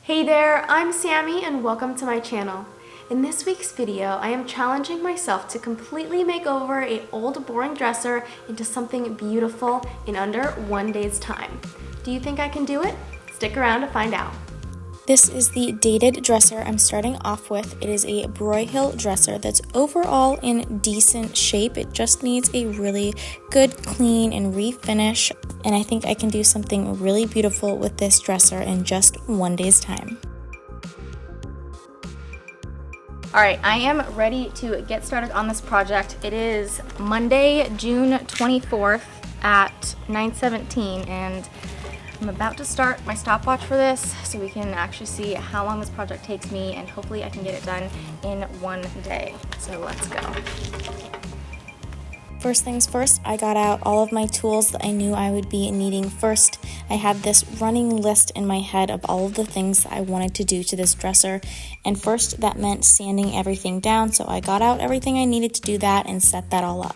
Hey there, I'm Sammy and welcome to my channel. In this week's video, I am challenging myself to completely make over an old boring dresser into something beautiful in under 1 day's time. Do you think I can do it? Stick around to find out. This is the dated dresser I'm starting off with. It is a Broyhill dresser that's overall in decent shape. It just needs a really good clean and refinish, and I think I can do something really beautiful with this dresser in just 1 day's time. Alright, I am ready to get started on this project. It is Monday, June 24th at 9:17, and I'm about to start my stopwatch for this so we can actually see how long this project takes me, and hopefully I can get it done in 1 day. So let's go. First things first, I got out all of my tools that I knew I would be needing first. I had this running list in my head of all of the things that I wanted to do to this dresser, and first that meant sanding everything down, so I got out everything I needed to do that and set that all up.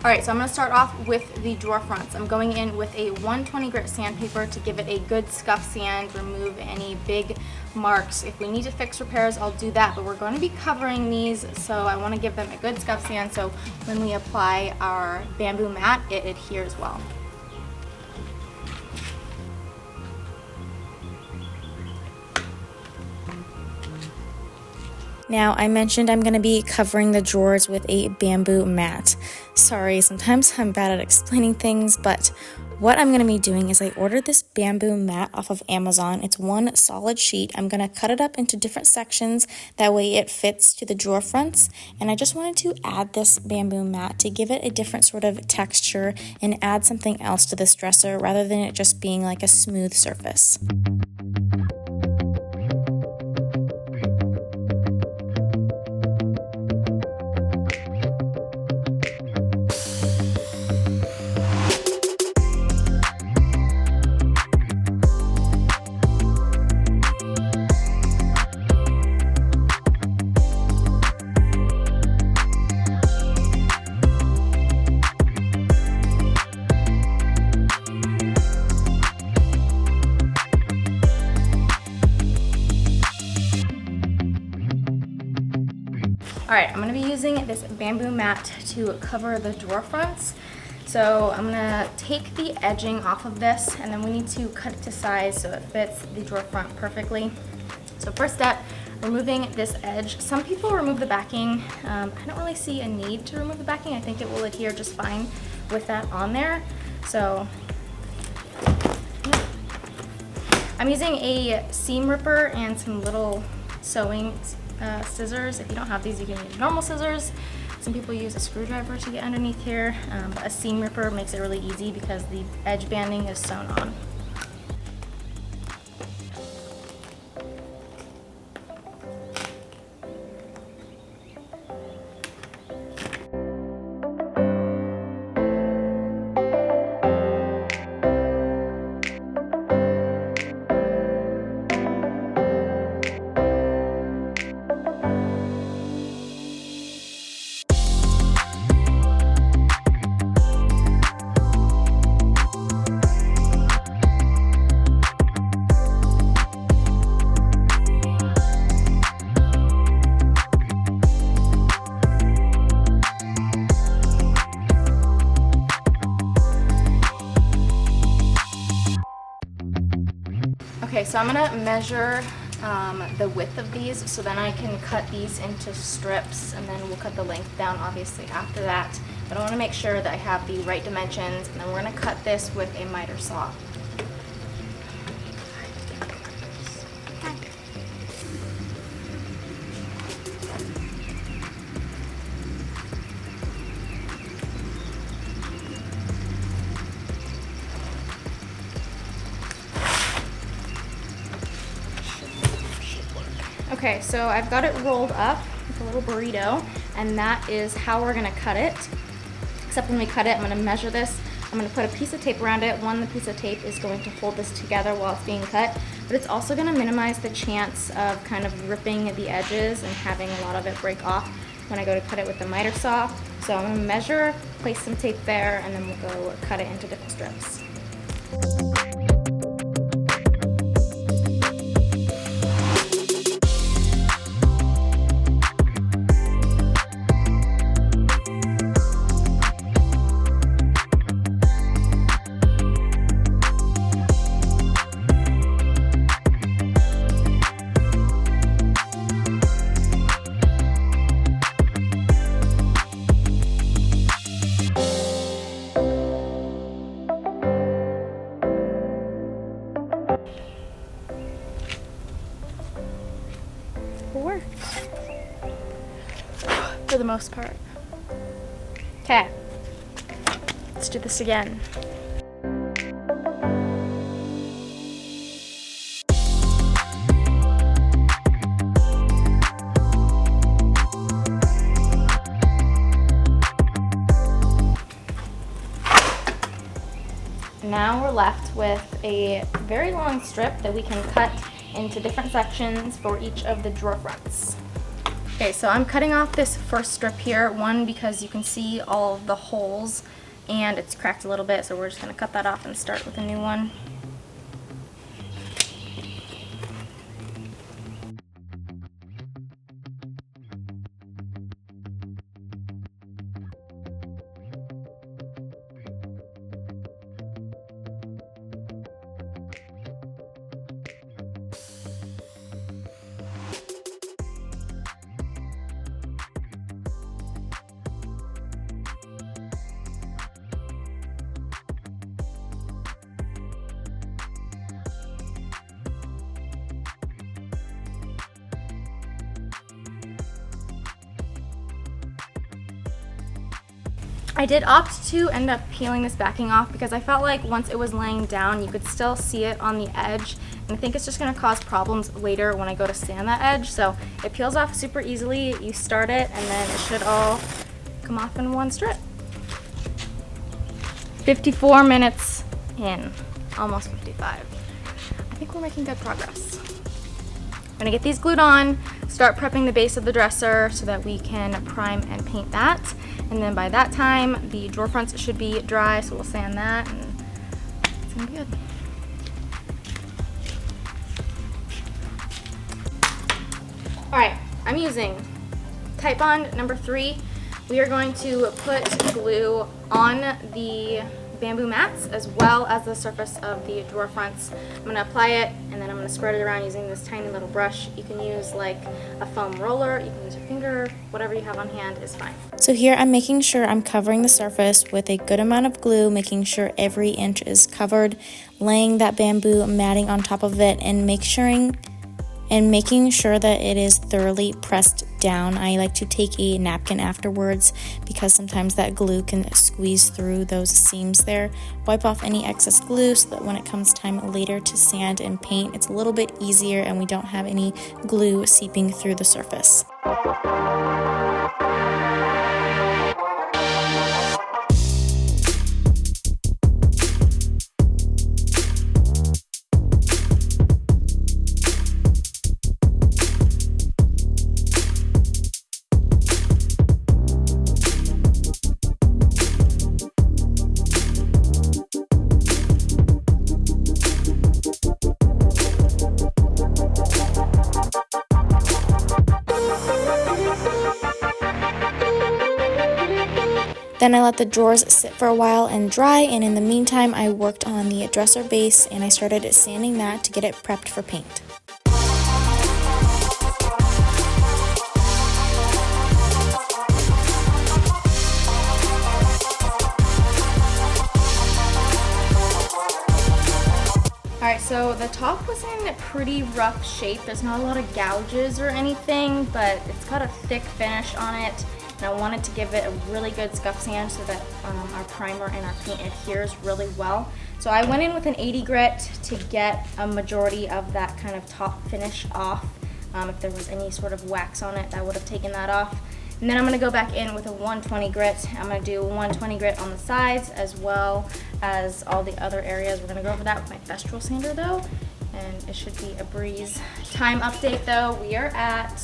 Alright, so I'm going to start off with the drawer fronts. I'm going in with a 120 grit sandpaper to give it a good scuff sand, remove any big marks. If we need to fix repairs, I'll do that, but we're going to be covering these, so I want to give them a good scuff sand so when we apply our bamboo mat, it adheres well. Now, I mentioned I'm going to be covering the drawers with a bamboo mat. Sorry, sometimes I'm bad at explaining things, but what I'm going to be doing is I ordered this bamboo mat off of Amazon. It's one solid sheet. I'm going to cut it up into different sections. That way it fits to the drawer fronts. And I just wanted to add this bamboo mat to give it a different sort of texture and add something else to this dresser rather than it just being like a smooth surface. Alright, I'm going to be using this bamboo mat to cover the drawer fronts. So I'm going to take the edging off of this, and then we need to cut it to size so it fits the drawer front perfectly. So first step, removing this edge. Some people remove the backing. I don't really see a need to remove the backing. I think it will adhere just fine with that on there. So I'm using a seam ripper and some little sewing scissors. If you don't have these, you can use normal scissors. Some people use a screwdriver to get underneath here, but a seam ripper makes it really easy because the edge banding is sewn on. Okay, so I'm going to measure the width of these, so then I can cut these into strips, and then we'll cut the length down obviously after that. But I want to make sure that I have the right dimensions, and then we're going to cut this with a miter saw. Okay, so I've got it rolled up with a little burrito, and that is how we're gonna cut it. Except when we cut it, I'm gonna measure this. I'm gonna put a piece of tape around it. One, the piece of tape is going to hold this together while it's being cut, but it's also gonna minimize the chance of kind of ripping the edges and having a lot of it break off when I go to cut it with the miter saw. So I'm gonna measure, place some tape there, and then we'll go cut it into different strips. Work for the most part. Okay, let's do this again. Now we're left with a very long strip that we can cut into different sections for each of the drawer fronts. Okay, so I'm cutting off this first strip here, one because you can see all of the holes and it's cracked a little bit, so we're just gonna cut that off and start with a new one. I did opt to end up peeling this backing off because I felt like once it was laying down, you could still see it on the edge. And I think it's just gonna cause problems later when I go to sand that edge. So it peels off super easily. You start it and then it should all come off in one strip. 54 minutes in, almost 55. I think we're making good progress. I'm gonna get these glued on, start prepping the base of the dresser so that we can prime and paint that. And then by that time, the drawer fronts should be dry, so we'll sand that and it's gonna be good. All right, I'm using Tite Bond number 3. We are going to put glue on the bamboo mats as well as the surface of the drawer fronts. I'm going to apply it and then I'm going to spread it around using this tiny little brush. You can use like a foam roller, you can use your finger, whatever you have on hand is fine. So here I'm making sure I'm covering the surface with a good amount of glue, making sure every inch is covered, laying that bamboo matting on top of it and making sure that it is thoroughly pressed down. I like to take a napkin afterwards because sometimes that glue can squeeze through those seams there. Wipe off any excess glue so that when it comes time later to sand and paint, it's a little bit easier and we don't have any glue seeping through the surface. Then I let the drawers sit for a while and dry, and in the meantime I worked on the dresser base and I started sanding that to get it prepped for paint. Alright, so the top was in pretty rough shape. There's not a lot of gouges or anything, but it's got a thick finish on it. And I wanted to give it a really good scuff sand so that our primer and our paint adheres really well. So I went in with an 80 grit to get a majority of that kind of top finish off. If there was any sort of wax on it, that would have taken that off. And then I'm gonna go back in with a 120 grit. I'm gonna do 120 grit on the sides as well as all the other areas. We're gonna go over that with my Festool sander though, and it should be a breeze. Time update though, we are at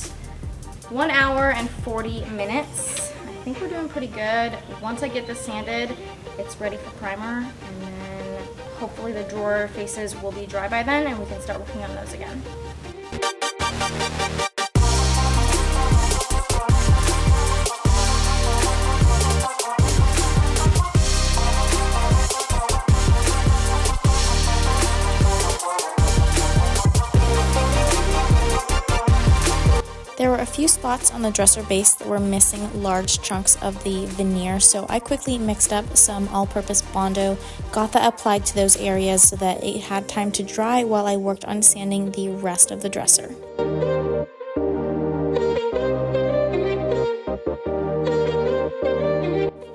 1 hour and 40 minutes. I think we're doing pretty good. Once I get this sanded, it's ready for primer, and then hopefully the drawer faces will be dry by then and we can start working on those again. There were a few spots on the dresser base that were missing large chunks of the veneer, so I quickly mixed up some all-purpose Bondo, got that applied to those areas so that it had time to dry while I worked on sanding the rest of the dresser.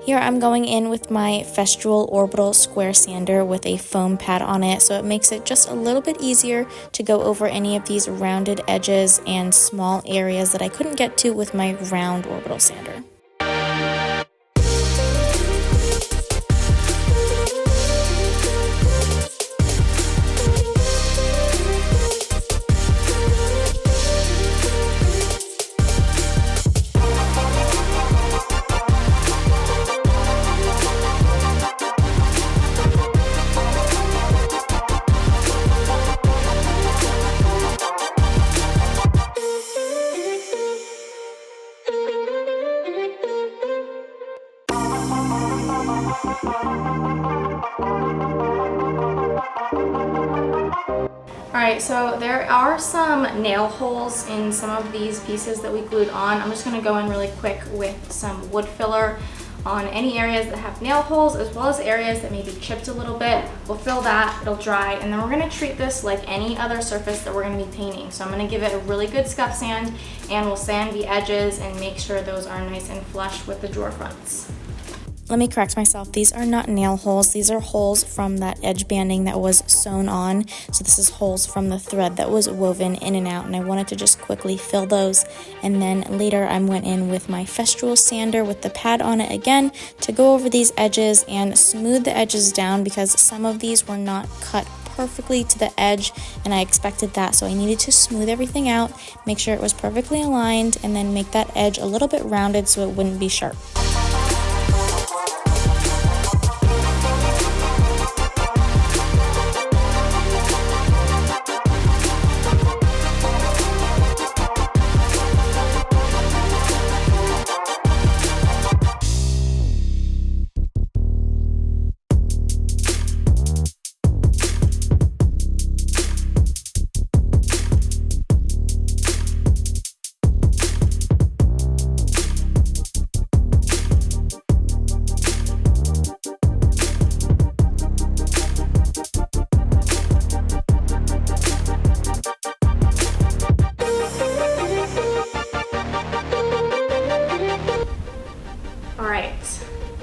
Here I'm going in with my Festool Orbital Square Sander with a foam pad on it, so it makes it just a little bit easier to go over any of these rounded edges and small areas that I couldn't get to with my round orbital sander. Alright, so there are some nail holes in some of these pieces that we glued on. I'm just going to go in really quick with some wood filler on any areas that have nail holes, as well as areas that may be chipped a little bit. We'll fill that, it'll dry, and then we're going to treat this like any other surface that we're going to be painting. So I'm going to give it a really good scuff sand, and we'll sand the edges and make sure those are nice and flush with the drawer fronts. Let me correct myself, these are not nail holes, these are holes from that edge banding that was sewn on. So this is holes from the thread that was woven in and out, and I wanted to just quickly fill those. And then later I went in with my Festool sander with the pad on it again to go over these edges and smooth the edges down, because some of these were not cut perfectly to the edge and I expected that, so I needed to smooth everything out, make sure it was perfectly aligned, and then make that edge a little bit rounded so it wouldn't be sharp.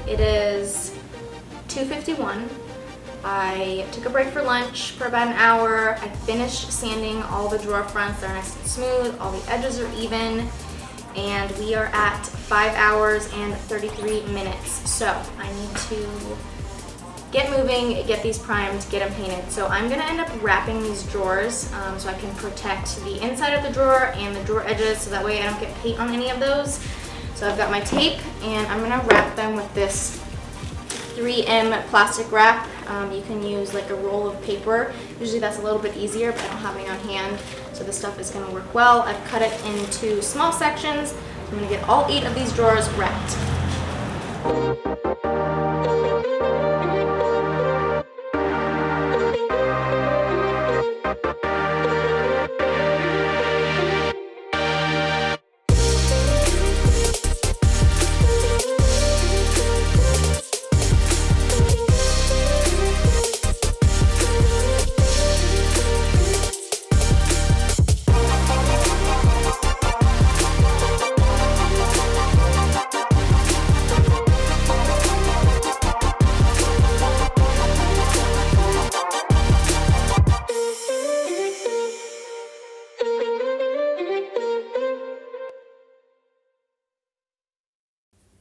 It is 2:51. I took a break for lunch for about an hour. I finished sanding all the drawer fronts. They're nice and smooth, all the edges are even, and we are at 5 hours and 33 minutes. So I need to get moving, get these primed, get them painted. So I'm gonna end up wrapping these drawers so I can protect the inside of the drawer and the drawer edges, so that way I don't get paint on any of those. So I've got my tape, and I'm gonna wrap them with this 3M plastic wrap. You can use like a roll of paper. Usually that's a little bit easier, but I don't have any on hand, so this stuff is gonna work well. I've cut it into small sections. I'm gonna get all 8 of these drawers wrapped.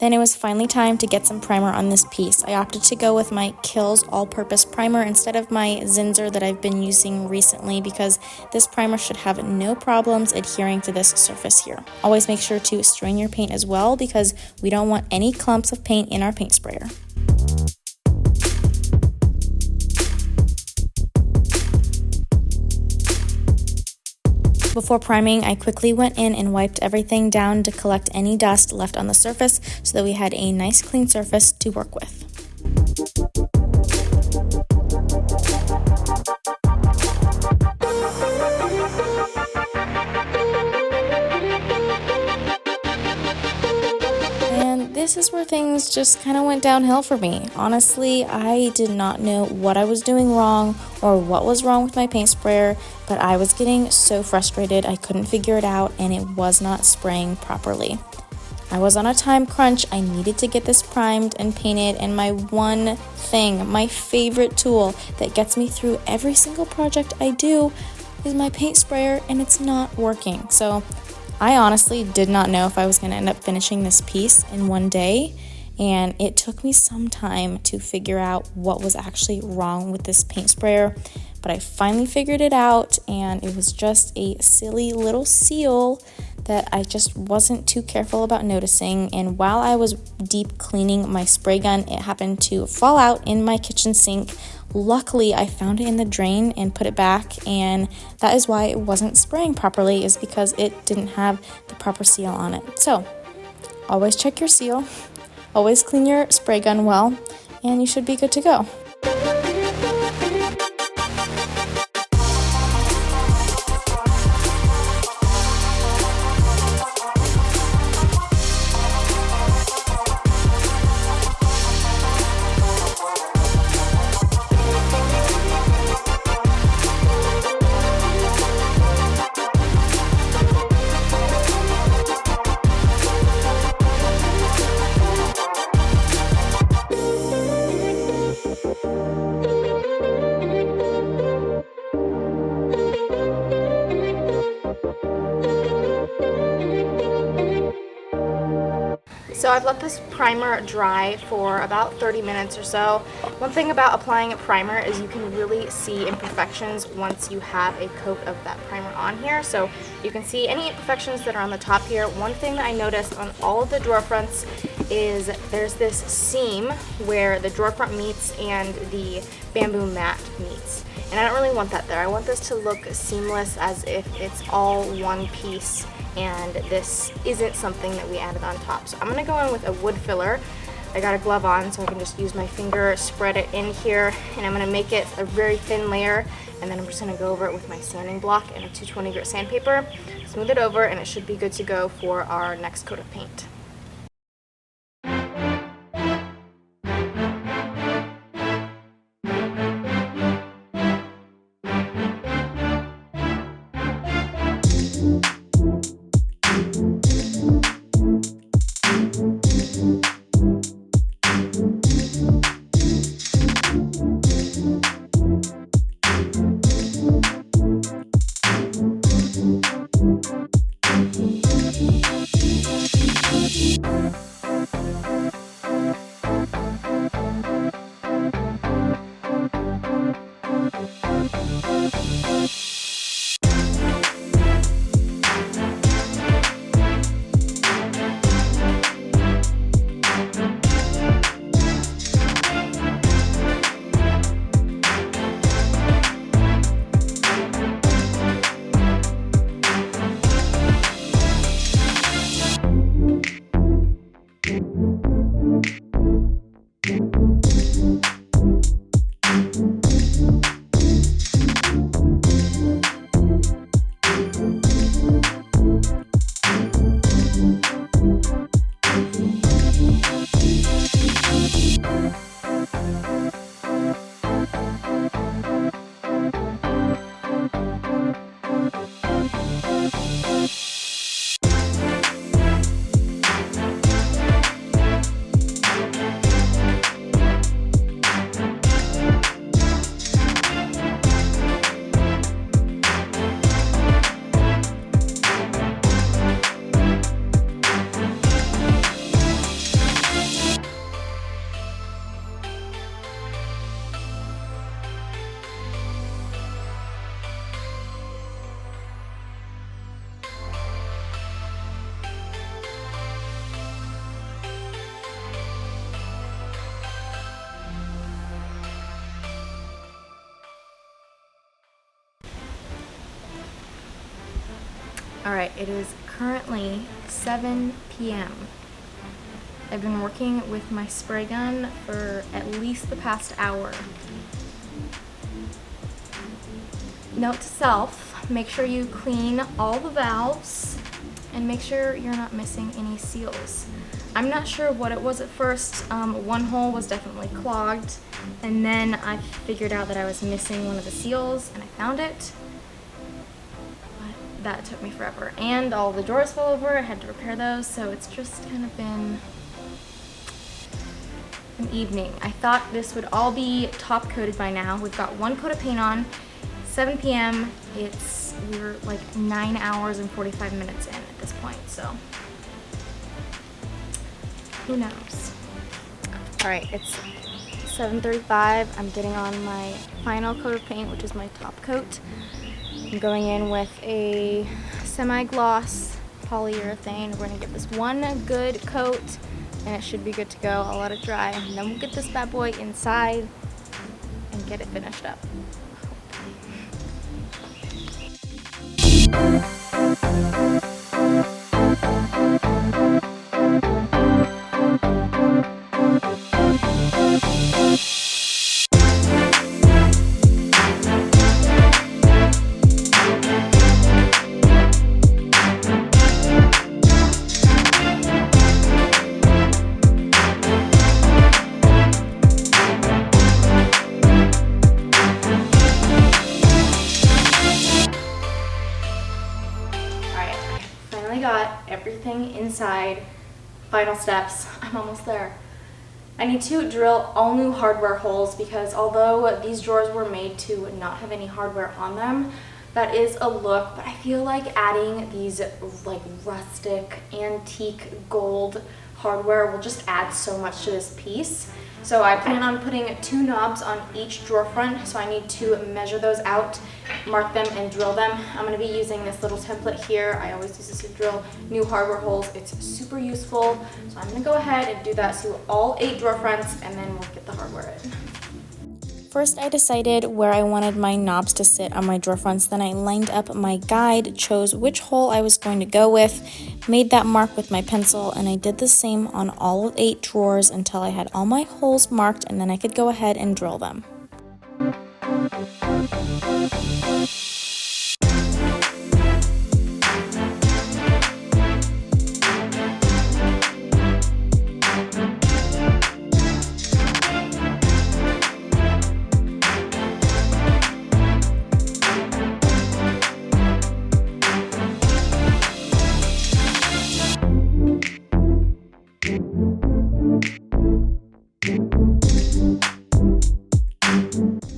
Then it was finally time to get some primer on this piece. I opted to go with my Kiehl's all-purpose primer instead of my Zinsser that I've been using recently because this primer should have no problems adhering to this surface here. Always make sure to strain your paint as well because we don't want any clumps of paint in our paint sprayer. Before priming, I quickly went in and wiped everything down to collect any dust left on the surface so that we had a nice clean surface to work with. This is where things just kind of went downhill for me. Honestly, I did not know what I was doing wrong or what was wrong with my paint sprayer, but I was getting so frustrated I couldn't figure it out and it was not spraying properly. I was on a time crunch. I needed to get this primed and painted, and my one thing, my favorite tool that gets me through every single project I do is my paint sprayer, and it's not working. So I honestly did not know if I was going to end up finishing this piece in one day, and it took me some time to figure out what was actually wrong with this paint sprayer, but I finally figured it out, and it was just a silly little seal that I just wasn't too careful about noticing. And while I was deep cleaning my spray gun, it happened to fall out in my kitchen sink. Luckily, I found it in the drain and put it back, and that is why it wasn't spraying properly, is because it didn't have the proper seal on it. So, always check your seal, always clean your spray gun well, and you should be good to go. So I've let this primer dry for about 30 minutes or so. One thing about applying a primer is you can really see imperfections once you have a coat of that primer on here. So you can see any imperfections that are on the top here. One thing that I noticed on all of the drawer fronts is there's this seam where the drawer front meets and the bamboo mat meets. And I don't really want that there. I want this to look seamless, as if it's all one piece and this isn't something that we added on top. So I'm gonna go in with a wood filler. I got a glove on so I can just use my finger, spread it in here, and I'm gonna make it a very thin layer, and then I'm just gonna go over it with my sanding block and a 220 grit sandpaper, smooth it over, and it should be good to go for our next coat of paint. Alright, it is currently 7 p.m. I've been working with my spray gun for at least the past hour. Note to self, make sure you clean all the valves and make sure you're not missing any seals. I'm not sure what it was at first. One hole was definitely clogged, and then I figured out that I was missing one of the seals and I found it. But that took me forever. And all the drawers fell over, I had to repair those, so it's just kind of been an evening. I thought this would all be top coated by now. We've got one coat of paint on, 7 p.m. We're like 9 hours and 45 minutes in at this point, so who knows? All right, it's 7:35. I'm getting on my final coat of paint, which is my top coat. I'm going in with a semi-gloss polyurethane. We're gonna give this one good coat and it should be good to go. I'll let it dry and then we'll get this bad boy inside and get it finished up. Got everything inside. Final steps. I'm almost there. I need to drill all new hardware holes because although these drawers were made to not have any hardware on them, that is a look, but I feel like adding these like rustic, antique gold hardware will just add so much to this piece. So I plan on putting 2 knobs on each drawer front, so I need to measure those out, mark them, and drill them. I'm going to be using this little template here. I always use this to drill new hardware holes. It's super useful, so I'm going to go ahead and do that to all 8 drawer fronts, and then we'll get the hardware in. First, I decided where I wanted my knobs to sit on my drawer fronts. Then I lined up my guide, chose which hole I was going to go with, made that mark with my pencil, and I did the same on all 8 drawers until I had all my holes marked, and then I could go ahead and drill them.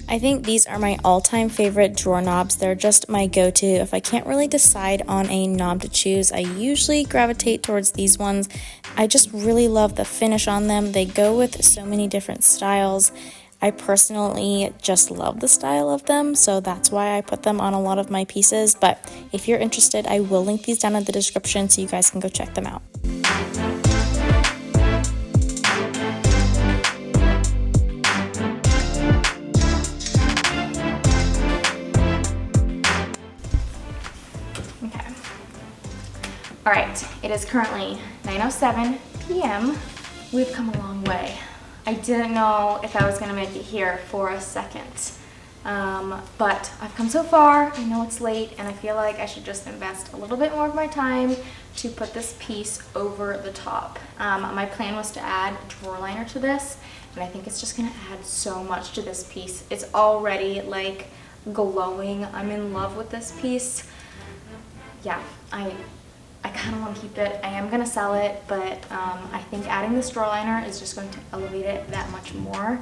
I think these are my all-time favorite drawer knobs. They're just my go-to. If I can't really decide on a knob to choose, I usually gravitate towards these ones. I just really love the finish on them. They go with so many different styles. I personally just love the style of them, so that's why I put them on a lot of my pieces. But if you're interested, I will link these down in the description so you guys can go check them out. All right, it is currently 9:07 p.m. We've come a long way. I didn't know if I was gonna make it here for a second, but I've come so far. I know it's late and I feel like I should just invest a little bit more of my time to put this piece over the top. My plan was to add a drawer liner to this, and I think it's just gonna add so much to this piece. It's already like glowing. I'm in love with this piece. Yeah, I kind of want to keep it. I am going to sell it, but I think adding this drawer liner is just going to elevate it that much more.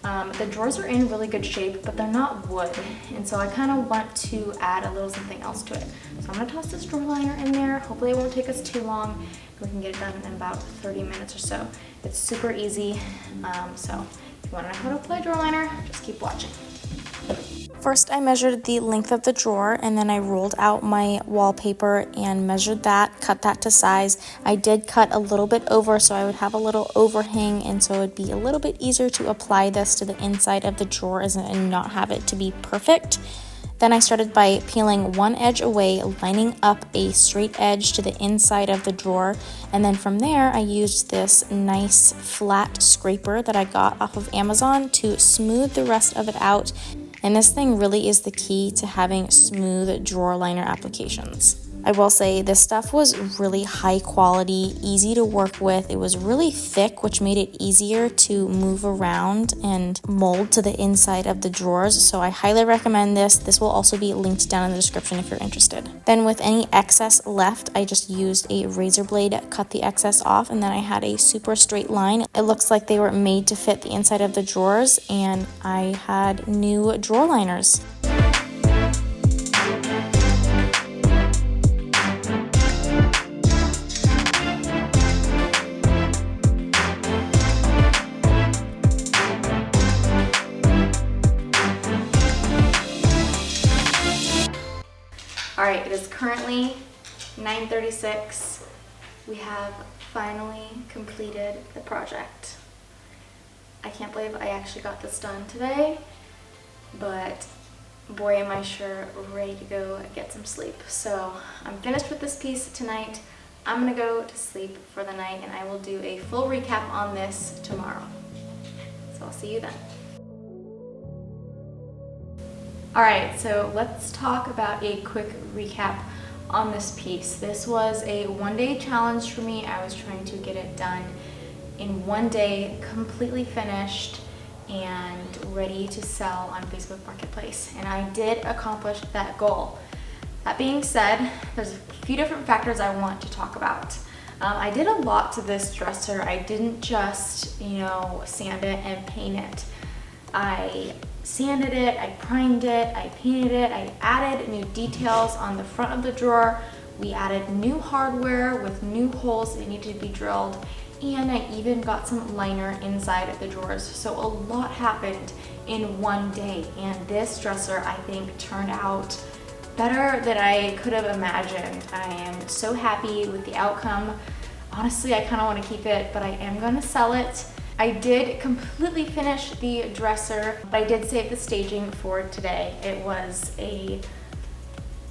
The drawers are in really good shape, but they're not wood, and so I kind of want to add a little something else to it. So I'm going to toss this drawer liner in there. Hopefully it won't take us too long. We can get it done in about 30 minutes or so. It's super easy, so if you want to know how to apply drawer liner, just keep watching. First, I measured the length of the drawer, and then I rolled out my wallpaper and measured that, cut that to size. I did cut a little bit over so I would have a little overhang, and so it would be a little bit easier to apply this to the inside of the drawer and not have it to be perfect. Then I started by peeling one edge away, lining up a straight edge to the inside of the drawer, and then from there I used this nice flat scraper that I got off of Amazon to smooth the rest of it out. And this thing really is the key to having smooth drawer liner applications. I will say this stuff was really high quality, easy to work with. It was really thick, which made it easier to move around and mold to the inside of the drawers. So I highly recommend this. This will also be linked down in the description if you're interested. Then with any excess left, I just used a razor blade, cut the excess off, and then I had a super straight line. It looks like they were made to fit the inside of the drawers, and I had new drawer liners. Alright, it is currently 9:36. We have finally completed the project. I can't believe I actually got this done today, but boy am I sure ready to go get some sleep. So I'm finished with this piece tonight. I'm gonna go to sleep for the night, and I will do a full recap on this tomorrow. So I'll see you then. Alright, so let's talk about a quick recap on this piece. This was a one-day challenge for me. I was trying to get it done in one day, completely finished and ready to sell on Facebook Marketplace. And I did accomplish that goal. That being said, there's a few different factors I want to talk about. I did a lot to this dresser. I didn't just, sand it and paint it. I sanded it, I primed it, I painted it, I added new details on the front of the drawer. We added new hardware with new holes that needed to be drilled, and I even got some liner inside of the drawers. So a lot happened in one day, and this dresser I think turned out better than I could have imagined. I am so happy with the outcome. Honestly, I kind of want to keep it, but I am going to sell it. I did completely finish the dresser, but I did save the staging for today. It was a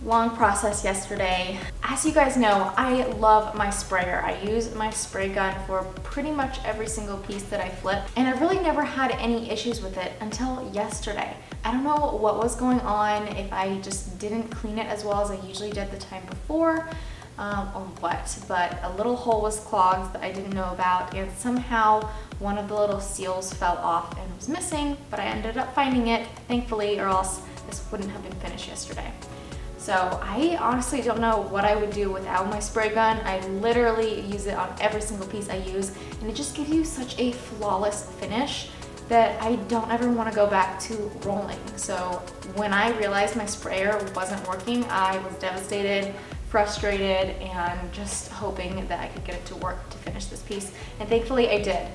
long process yesterday. As you guys know, I love my sprayer. I use my spray gun for pretty much every single piece that I flip, and I really never had any issues with it until yesterday. I don't know what was going on, if I just didn't clean it as well as I usually did the time before, or what, but a little hole was clogged that I didn't know about, and somehow one of the little seals fell off and was missing, but I ended up finding it, thankfully, or else this wouldn't have been finished yesterday. So I honestly don't know what I would do without my spray gun. I literally use it on every single piece I use, and it just gives you such a flawless finish that I don't ever want to go back to rolling. So when I realized my sprayer wasn't working, I was devastated, frustrated, and just hoping that I could get it to work to finish this piece. And thankfully I did.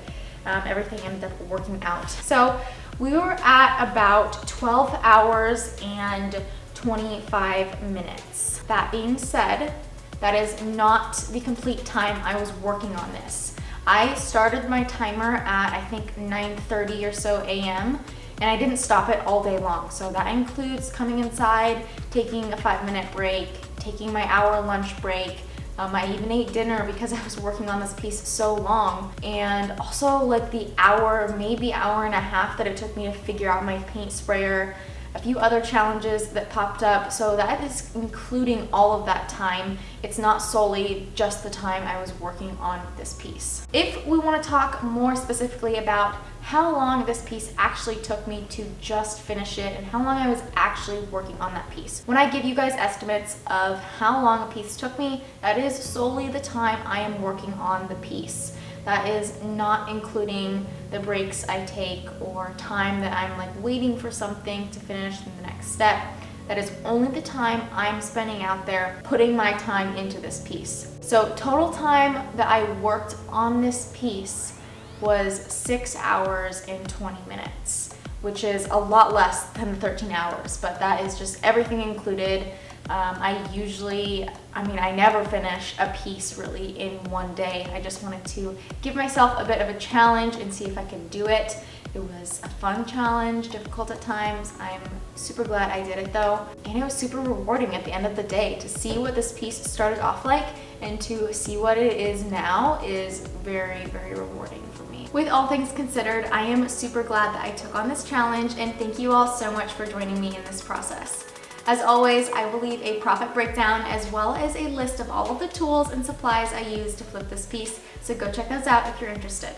Everything ended up working out. So we were at about 12 hours and 25 minutes. That being said, that is not the complete time I was working on this. I started my timer at I think 9:30 or so a.m. and I didn't stop it all day long. So that includes coming inside, taking a 5-minute break, taking my hour lunch break. I even ate dinner because I was working on this piece so long, and also like the hour, maybe hour and a half that it took me to figure out my paint sprayer, a few other challenges that popped up. So that is including all of that time. It's not solely just the time I was working on this piece. If we want to talk more specifically about how long this piece actually took me to just finish it and how long I was actually working on that piece. When I give you guys estimates of how long a piece took me, that is solely the time I am working on the piece. That is not including the breaks I take or time that I'm like waiting for something to finish in the next step. That is only the time I'm spending out there putting my time into this piece. So total time that I worked on this piece was 6 hours and 20 minutes, which is a lot less than the 13 hours, but that is just everything included. I never finish a piece really in one day. I just wanted to give myself a bit of a challenge and see if I can do it. It was a fun challenge, difficult at times. I'm super glad I did it though. And it was super rewarding at the end of the day. To see what this piece started off like and to see what it is now is very, very rewarding for me. With all things considered, I am super glad that I took on this challenge, and thank you all so much for joining me in this process. As always, I will leave a profit breakdown as well as a list of all of the tools and supplies I used to flip this piece, so go check those out if you're interested.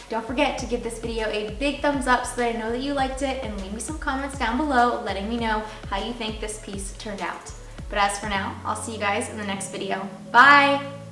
Don't forget to give this video a big thumbs up so that I know that you liked it, and leave me some comments down below letting me know how you think this piece turned out. But as for now, I'll see you guys in the next video. Bye!